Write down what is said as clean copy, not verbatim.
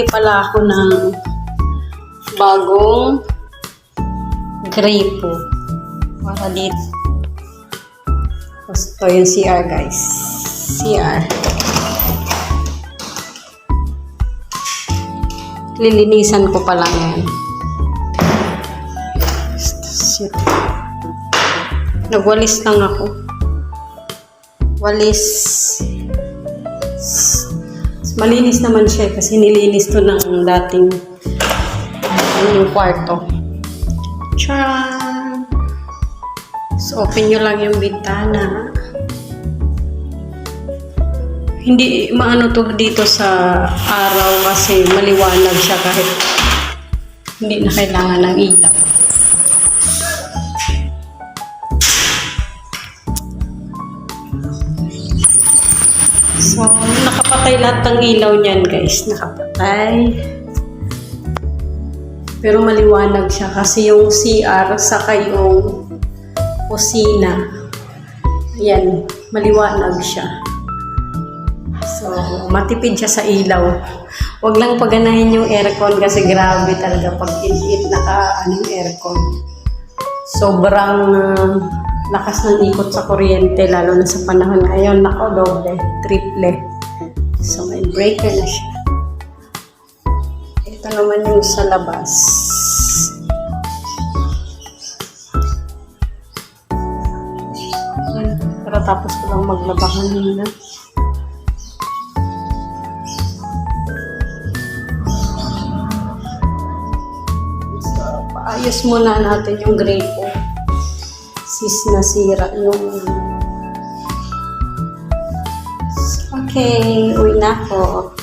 bumili pala ako ng bagong gripo para dito. Tapos ito yung CR guys. CR. Lilinisan ko pa lang yan. Shit. Nagwalis lang ako. Walis. Malinis naman siya kasi nilinis to ng dating yung kwarto. Tcharam! So, open nyo lang yung bintana. Hindi maano to dito sa araw kasi maliwanag siya kahit hindi na kailangan ng ilaw. So, nakapatay lahat ng ilaw niyan guys. Nakapatay. Pero maliwanag siya kasi yung CR saka yung kusina. Ayan, maliwanag siya. So, matipid siya sa ilaw. Huwag lang paganahin yung aircon kasi grabe talaga pag init naka-anong aircon. Sobrang lakas ng ikot sa kuryente lalo na sa panahon ngayon. Nako, doble, triple. So, may breaker na siya. Ito naman yung sa labas. Pero tapos ko lang maglabahan nila. So, paayos muna natin yung gripo. Sis nasira yung... Okay, uwi na ako.